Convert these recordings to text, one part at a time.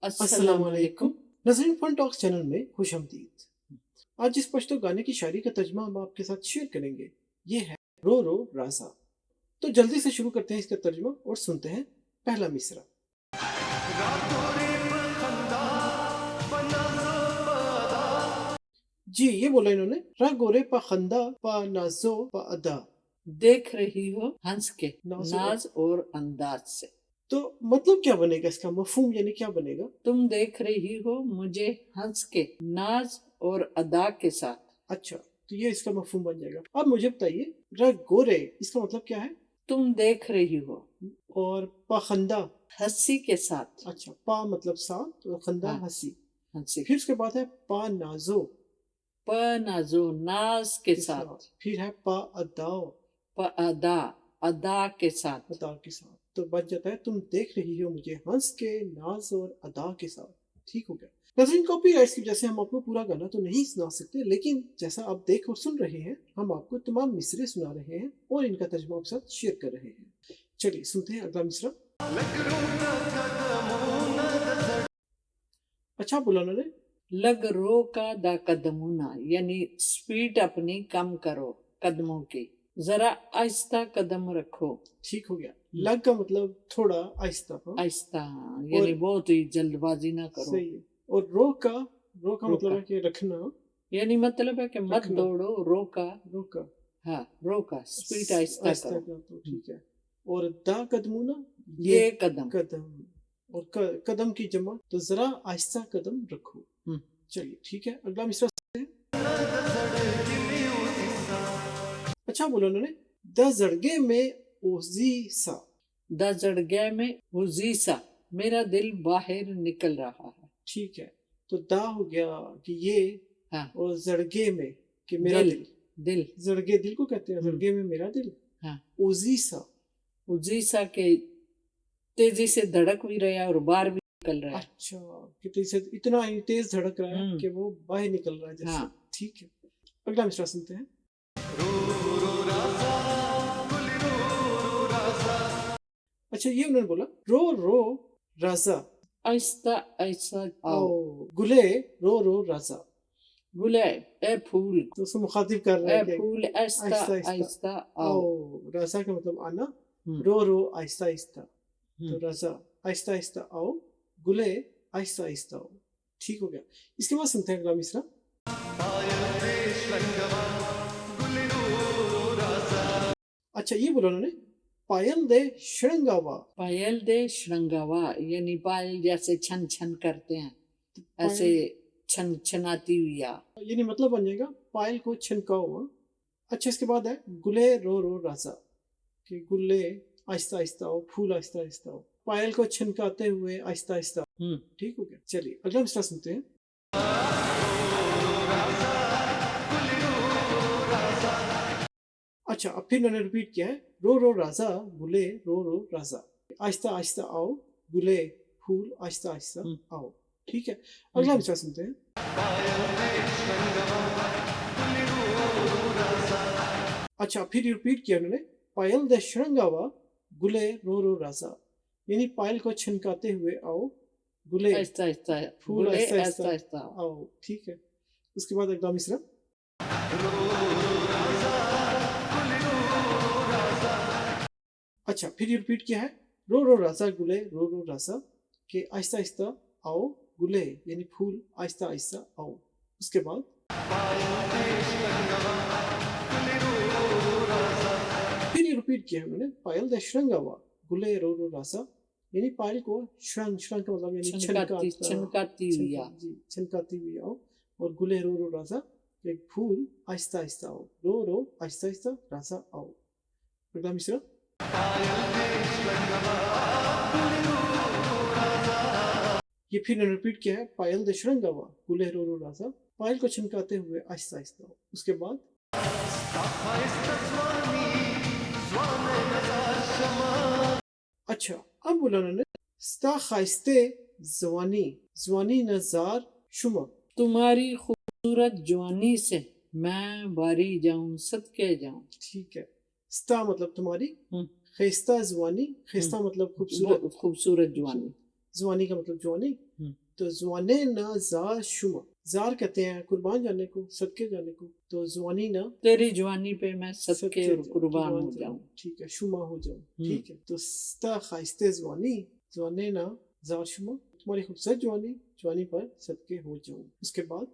السلام علیکم ناظرین، فن ٹاکس چینل میں خوش آمدید۔ آج اس پشتو گانے کی شاعری کا ترجمہ ہم آپ کے ساتھ شیئر کریں گے۔ یہ ہے رو رو رازا۔ تو جلدی سے شروع کرتے ہیں اس کا ترجمہ اور سنتے ہیں پہلا مصرع۔ جی یہ بولا انہوں نے، را گورے پا خندہ پا نازو پا ادا۔ دیکھ رہی ہو ہنس کے ناز ناز اور انداز سے، تو مطلب کیا بنے گا اس کا؟ مفہوم یعنی کیا بنے گا؟ تم دیکھ رہی ہو مجھے ہنس کے ناز اور ادا کے ساتھ۔ اچھا، تو یہ اس کا مفہوم بن جائے گا۔ اب مجھے بتائیے، را گورے اس کا مطلب کیا ہے؟ تم دیکھ رہی ہو اور پاخندہ، ہنسی کے ساتھ۔ اچھا، پا مطلب ساتھ اور خندہ ہاں، ہنسی۔ ہنسی پھر اس کے بعد ہے پا نازو پ نازو ناز کے ساتھ، پھر ہے پا اداؤ پ ادا ادا کے ساتھ۔ ادا کے ساتھ۔ تو بچ جاتا ہے تم دیکھ رہی ہو مجھے ہنس کے ناز اور ادا کے ساتھ۔ ٹھیک ہو گیا۔ ناظرین، کاپی رائٹس کی وجہ سے ہم آپ کو پورا گانا تو نہیں سنا سکتے، لیکن جیسا آپ دیکھ اور سن رہے ہیں ہم آپ کو تمام مصرے سنا رہے ہیں اور ان کا ترجمہ آپ کے ساتھ شیئر کر رہے ہیں۔ چلیے سنتے ہیں اگلا مصرع۔ اچھا بولا انہوں نے، لگ رو کا دا قدمونا، یعنی سپیڈ اپنی کم کرو قدموں کی، ذرا آہستہ قدم رکھو۔ ٹھیک ہو گیا۔ لگ کا مطلب تھوڑا آہستہ، ہاں آہستہ یعنی بہت ہی جلد بازی نہ کرو۔ صحیح ہے۔ اور رو کا مطلب ہے کہ رکھنا، یعنی مطلب ہے کہ مت دوڑو، روکا روکا، ہاں روکا، سپیڈ آہستہ کرو۔ کرو، ٹھیک ہے۔ اور دا قدمونا، یہ قدم، قدم، اور قدم کی جمع، تو ذرا آہستہ قدم رکھو۔ چلیے ٹھیک ہے، اگلا مصرع سنتے ہیں۔ اچھا بولو انہوں نے، دا زڑگے میں اوزی سا۔ دا زڑگے میں وزیسا، میرا دل باہر نکل رہا ہے۔ ٹھیک ہے، تو دا ہو گیا کہ یہ، ہاں، اور زڑگے میں کہ میرا دل زڑگے دل کو کہتے ہیں، زڑگے میں میرا دل۔ ہاں، اوزی سا، وزیسا کے تیزی سے دھڑک بھی رہا ہے اور باہر بھی نکل رہا ہے۔ اچھا، کہ اتنا ہی تیز دھڑک رہا ہے کہ وہ باہر نکل رہا ہے جیسے۔ ہاں، ٹھیک ہے، اگلا مصرع سنتے ہیں۔ اچھا یہ انہوں نے بولا، رو رو رازا آہستہ آہستہ آؤ، آؤ، گلے رو رو رازا۔ گلے اے پھول، تو اس کو مخاطب کر رہا اے ہے کہ پھول آہستہ آہستہ آؤ۔ رازا کا مطلب آنا، رو رو آہستہ آہستہ، تو رازا آہستہ آہستہ آؤ، گلے آہستہ آہستہ آؤ۔ ٹھیک ہو گیا۔ اس کے بعد سنتے ہیں اگلا مصرع۔ اچھا یہ بولا انہوں نے، پائل دے شرنگاوا۔ پائل دے شرنگاوا، یعنی پائل جیسے چھن چھن کرتے ہیں ایسے چھن چھناتی ہوئی آ، یعنی مطلب بن جائے گا پائل کو چھنکاؤ ہوا۔ اچھا اس کے بعد ہے گلے رو رو رازا، کہ گلے آہستہ آہستہ آؤ، پھول آہستہ آہستہ آؤ، پائل کو چھنکاتے ہوئے آہستہ آہستہ آؤ۔ ٹھیک ہو گیا۔ چلیے اگلا مصرع سنتے ہیں۔ اچھا اب پھر انہوں نے ریپیٹ کیا ہے، رو رو رازا گلے رو رو رازا، آہستہ آہستہ آؤ، گلے پھول آہستہ آہستہ آؤ۔ ٹھیک ہے، اگلا مصرع سنتے ہیں۔ اچھا پھر ریپیٹ کیا انہوں نے، پائل دے شرنگاوا گلے رو رو رازا، یعنی پائل کو چھنکاتے ہوئے آؤ، گلے آہستہ آہستہ پھول گلے آہستہ آہستہ آؤ۔ ٹھیک ہے، اس کے بعد اگلا مصرع۔ اچھا پھر ریپیٹ کیا ہے، رو رو رازا گلے رو رو رازا، کہ آہستہ آہستہ آؤ، گلے یعنی پھول آہستہ آہستہ آؤ۔ اس کے بعد پھر یہ ریپیٹ کیا ہے انہوں نے، پائل دے شرنگاوا گلے رو رو رازا، یعنی پائل کو شرنگ کا مطلب یعنی چھنکاتی ہوئی آ، چھنکاتی ہوئی آؤ، اور گلے رو رو رازا، کہ پھول آہستہ آہستہ آؤ، رو رو آہستہ آہستہ رازا آؤ۔ اگلا مصرع۔ یہ پھر نے ریپیٹ کیا ہے، پائل دے شرنگاوا گلے رو رو رازا، پائل کو چھنکاتے ہوئے آہستہ آہستہ آؤ۔ اس کے بعد اچھا اب بولا انہوں نے، ستا خائستے زوانی زوانی نظار شما، تمہاری خوبصورت جوانی سے میں باری جاؤں صدقے جاؤں۔ ٹھیک ہے، ستا مطلب تمہاری، خیستہ زوانی، خیستہ مطلب خوبصورت، خوبصورت جوانی، زوانی کا مطلب جوانی، تو زوانے نہ زار شما، زار کہتے ہیں قربان جانے کو، صدقے جانے کو، تو زوانی نہ تیری جوانی پہ میں صدقے اور قربان ہو جاؤں. ٹھیک ہے، شما ہو جاؤں. ٹھیک ہے، تو ستا خائستے زوانی، زوانے نہ زار شما، تمہاری خوبصورت جوانی، جوانی پر صدقے ہو جاؤں. اس کے بعد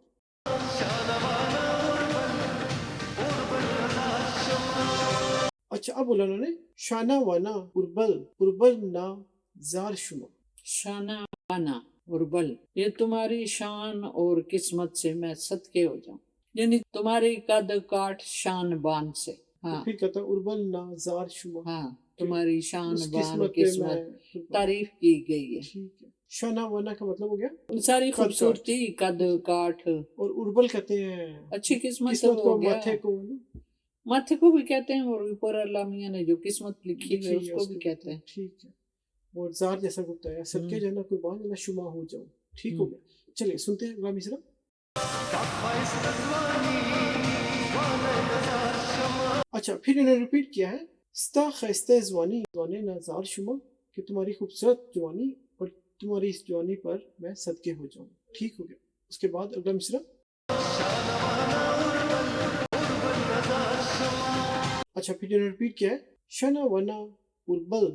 اچھا اب بولا انہوں نے شانہ وانا اربل، اربل نہ زار شما. شانہ وانا اربل، یہ تمہاری شان اور قسمت سے میں صدقے ہو جاؤں، یعنی تمہاری قد کاٹ شان بان سے. ہاں پھر کہتا اربل نہ زار شما، ہاں، تمہاری شان اس بان قسمت پہ قسمت میں تعریف کی گئی ہے. ٹھیک ہے، شانہ وانا کا مطلب ہو گیا ساری قد خوبصورتی، قد کاٹ، اور اربل کہتے ہیں اچھی قسمت قسمت ہو کو، گیا. ماتھے کو ماتھے کو بھی کہتے ہیں، اور اوپر اللہ میاں نے جو قسمت لکھی ہوئی ہے اس کو بھی کہتے ہیں. ٹھیک ہے، اور زار جیسا ہوتا ہے صدقے جانا، قربان جانا، شما ہو جاؤں. ٹھیک ہو گیا. چلیے سنتے ہیں اگلا مصرع. اچھا پھر انہوں نے ریپیٹ کیا ہے ستا خیستہ زوانی، زوانے نہ زار شما، کہ تمہاری خوبصورت جوانی اور تمہاری اس جوانی پر میں صدقے ہو جاؤں. ٹھیک ہو گیا. اس کے بعد اگلا مصرع. اچھا پھر انہوں نے ریپیٹ کیا ہے شنا ونا اربل،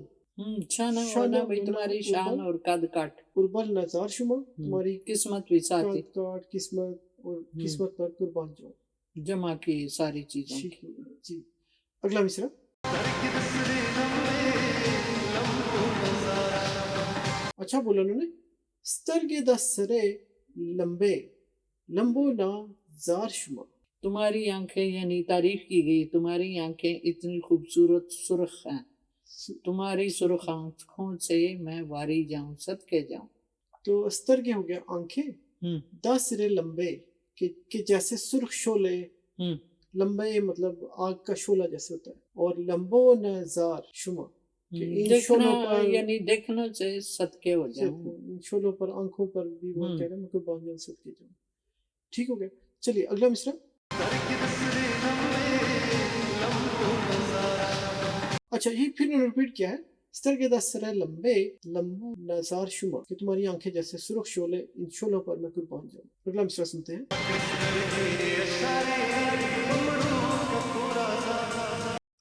شانہ وانا بھائی تمہاری شان اور قد کاٹ، اربل نظار شما، تمہاری قسمت بھی ساتھ ہی قد کاٹ، قسمت اور قسمت پر قربان جاؤ. جمع کی ساری چیزوں کی. ٹھیک ہے جی. اگلا مصرع. اچھا بولا انہوں نے سترگے دا سرے لمبے، لمبو نا زار شما. تمہاری آنکھیں، یعنی تعریف کی گئی، تمہاری آنکھیں اتنی خوبصورت سرخ ہیں، تمہاری سرخ آنکھوں سے میں واری جاؤں، صدقے جاؤں. تو سترگے ہو گیا آنکھیں، دا سرے لمبے کہ جیسے سرخ شولے، لمبے مطلب آگ کا شولہ جیسے ہوتا ہے، اور لمبو نظار شما، کہ ان شولوں پر، یعنی دیکھنا سے صدقے ہو جاؤں. ان شولوں پر، آنکھوں پر بھی وہ کہہ رہے ہیں میں قربان جاؤں، صدقے جاؤں. ٹھیک ہو گیا. چلیے اگلا مصرع. اچھا یہ پھر انہوں نے ریپیٹ کیا ہے سترگے دا سرے لمبے، لمبو نظار شما، کہ تمہاری آنکھیں جیسے سرخ شولے، ان شولوں پر میں قربان جاؤں. اگلا مصرع سنتے ہیں.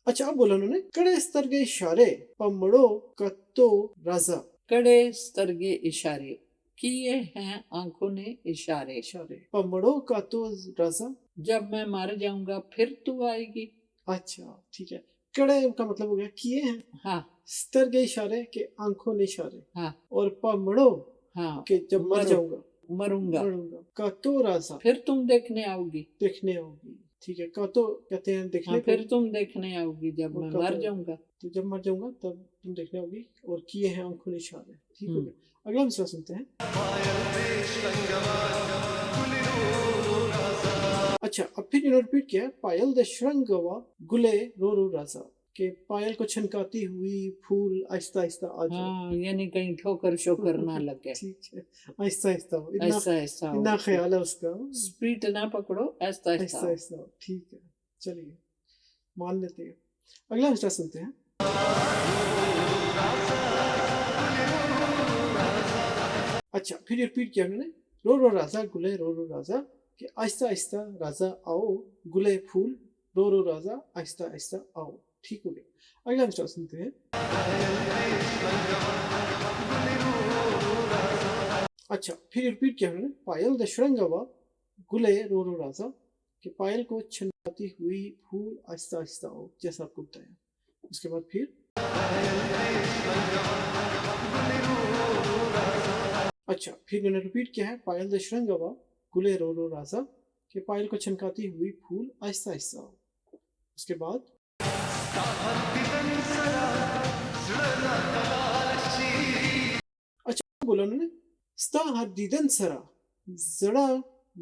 اچھا اب بولا انہوں نے کڑے سترگے اشارے پمڑو کتو رضا. کڑے سترگے اشارے کیے ہیں آنکھوں نے اشارے، اشارے پمڑو کتو رضا، جب میں مر جاؤں گا پھر تو آئے گی. اچھا ٹھیک ہے. کڑے کا مطلب ہو گیا کیے ہیں، ہاں، سترگے اشارے کہ آنکھوں نے اشارے، ہاں، اور پمڑو ہاں، کہ جب مر جاؤں گا، مروں گا، مروں گا، کتو رضا پھر تم دیکھنے آؤ گی. دیکھنے آؤ گی. ٹھیک ہے، کتو کہتے ہیں دیکھنے کو، پھر تم دیکھنے آؤ گی جب میں مر جاؤں گا. تو جب مر جاؤں گا تب تم دیکھنے آؤ گی، اور کیے ہیں آنکھوں نے اشارے. ٹھیک ہو گیا. اگلا مصرع سنتے ہیں. اچھا اب پھر انہوں نے ریپیٹ کیا پائل د شرنگوا گلے رو رو رازا، کہ پائل کو چھنکاتی ہوئی پھول آہستہ آہستہ آ جائے. ہاں، یعنی کہیں ٹھوکر شوکر نہ لگے. ٹھیک ہے، آہستہ آہستہ ہو، ایسا ایسا اتنا خیال ہے اس کا، اسپیڈ نہ پکڑو، ایسا آہستہ ایسا. آہستہ ہو. ٹھیک ہے چلیے مان لیتے ہیں. اگلا مصرع سنتے ہیں. اچھا پھر ریپیٹ کیا انہوں نے رو رو رازا گلے رو رو رازا، کہ آہستہ آہستہ رازا آؤ، گلے پھول، رو رو رازا آہستہ آہستہ آؤ. ٹھیک ہو گیا. اگلا مصرع سنتے ہیں. اچھا پھر ریپیٹ کیا انہوں نے پائل د شرنگوا گلے رو رو رازا، کہ پائل کو چھنکاتی ہوئی پھول آہستہ آہستہ آؤ، جیسا آپ کو بتایا. اس کے بعد پھر اچھا پھر انہوں نے ریپیٹ کیا ہے پائل د شرنگوا گلے رو رو رازا، کہ پائل کو چھنکاتی ہوئی پھول آہستہ آہستہ آؤ. اس کے بعد اچھا بولا انہوں نے ستا ہر دیدن سرا زڑا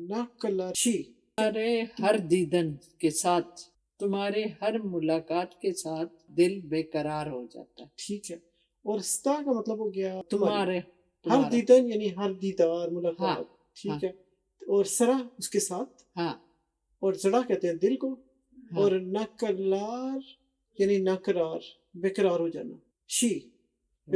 نہ کلاشی، تمہارے ہر دیدن کے ساتھ، تمہارے ہر ملاقات کے ساتھ دل بے قرار ہو جاتا ہے. ٹھیک ہے. اور ستا کا مطلب ہو گیا تمہارے ہر دیدن، یعنی ہر دیدار ملاقات. ٹھیک ہے. اور سرا اس کے ساتھ، ہاں، اور زڑا کہتے ہیں دل کو، اور نہ کرار یعنی نہ قرار، بے قرار ہو جانا. شی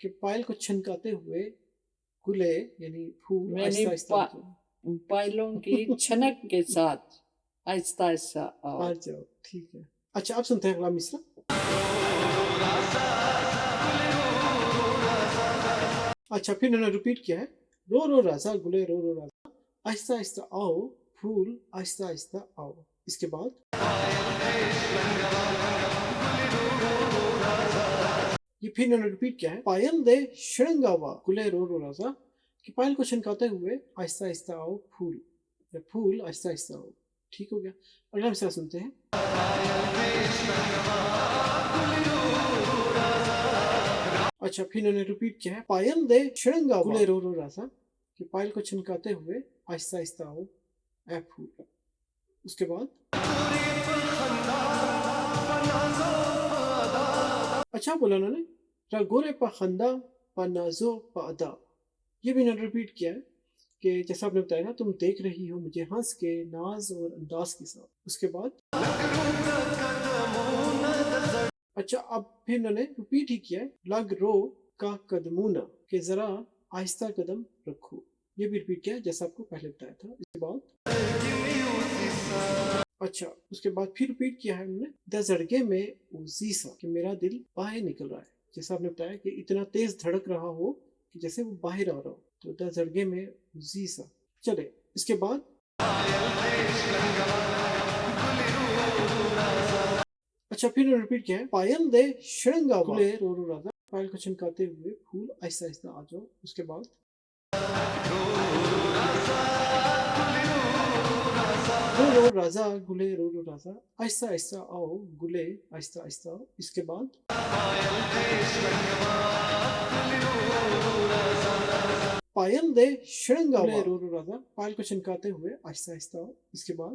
کہ پائل کو چھنکاتے ہوئے گلے یعنی پھول یعنی آہستہ آہستہ پائلوں کی چھنک کے ساتھ آہستہ آہستہ آ جاؤ. ٹھیک ہے. اچھا اب سنتے ہیں اگلا مصرع. اچھا پھر انہوں نے ریپیٹ کیا ہے. رو رو رازا گلے رو رو رازا آہستہ آہستہ آؤ پھول آہستہ آہستہ آؤ. اس کے بعد یہ پھر انہوں نے ریپیٹ کیا ہے. پائل دے شرنگاوا گلے رو رو رازا کہ پائل کو چھنکاتے ہوئے آہستہ آہستہ آؤ پھول یا پھول آہستہ آہستہ آؤ. ٹھیک ہو گیا. اگلا مصرع سنتے ہیں. اچھا پھر انہوں نے ریپیٹ کیا ہے. پائل دے شرنگا گلے رو رو رازا کہ پائل کو چھنکاتے ہوئے آہستہ آہستہ آؤ اے پھول. اس کے بعد اچھا بولا انہوں نے. رگورے پا خندا پا نازو پا ادا. یہ بھی انہوں نے ریپیٹ کیا ہے کہ جیسا آپ نے بتایا نا تم دیکھ رہی ہو مجھے ہنس کے ناز اور انداز کے ساتھ. اس کے بعد اچھا اب پھر انہوں نے ریپیٹ ہی کیا ہے. لگ رو کا قدمونا کہ ذرا آہستہ قدم رکھو. یہ بھی ریپیٹ کیا ہے جیسا آپ کو پہلے بتایا تھا. اس کے بعد اچھا اس کے بعد پھر ریپیٹ کیا ہے انہوں نے. دا زڑگے میں اوزیسا کہ میرا دل باہر نکل رہا ہے. جیسا آپ نے بتایا کہ اتنا تیز دھڑک رہا ہو کہ جیسے وہ باہر آ رہا ہو. تو دا زڑگے میں اوزیسا. چلے اس کے بعد اچھا پھر ریپیٹ کیا ہے. پائل دے شرنگا گلے رو رو رازا پائل کو چھنکاتے ہوئے پھول آہستہ آہستہ آ جاؤ. اس کے بعد رو رو رازا گلے رو رو رازا آہستہ آہستہ آؤ گلے آہستہ آہستہ آؤ. اس کے بعد پائل دے شرنگا گلے رو رو رازا پائل کو چھنکاتے ہوئے آہستہ آہستہ آؤ. اس کے بعد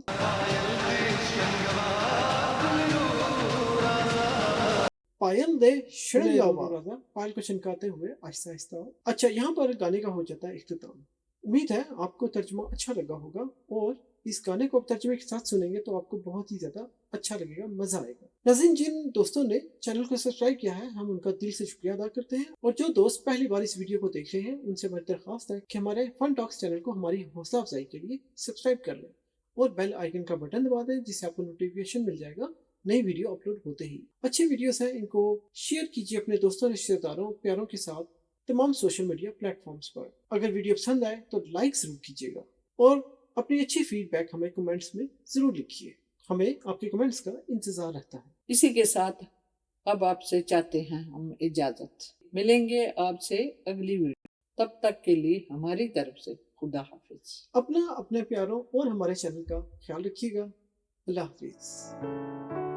پائل دے شرنگا رو رازا پائل کو چھنکاتے ہوئے آہستہ آہستہ آؤ. اچھا یہاں پر گانے کا ہو جاتا ہے اختتام. امید ہے آپ کو ترجمہ اچھا لگا ہوگا اور اس گانے کو آپ ترجمے کے ساتھ سنیں گے تو آپ کو بہت ہی زیادہ اچھا لگے گا, مزہ آئے گا. ناظرین جن دوستوں نے چینل کو سبسکرائب کیا ہے ہم ان کا دل سے شکریہ ادا کرتے ہیں, اور جو دوست پہلی بار اس ویڈیو کو دیکھ رہے ہیں ان سے ہماری درخواست ہے کہ ہمارے فن ٹاکس چینل کو ہماری حوصلہ افزائی کے لیے سبسکرائب کر لیں اور بیل آئیکن کا بٹن دبا دیں جس سے آپ کو نوٹیفیکیشن مل جائے گا نئی ویڈیو اپلوڈ ہوتے ہی. اچھی ویڈیوز ہیں ان کو شیئر کیجیے اپنے دوستوں رشتہ داروں پیاروں کے ساتھ تمام سوشل میڈیا پلیٹ فارمز پر. اگر ویڈیو پسند آئے تو لائک ضرور کیجیے گا اور اپنی اچھی فیڈ بیک ہمیں کمنٹس میں ضرور لکھیے. ہمیں آپ کے کمنٹس کا انتظار رہتا ہے. اسی کے ساتھ اب آپ سے چاہتے ہیں ہم اجازت. ملیں گے آپ سے اگلی ویڈیو. تب تک کے لیے ہماری طرف سے خدا حافظ. اپنے پیاروں اور ہمارے چینل کا خیال رکھیے گا. اللہ حافظ.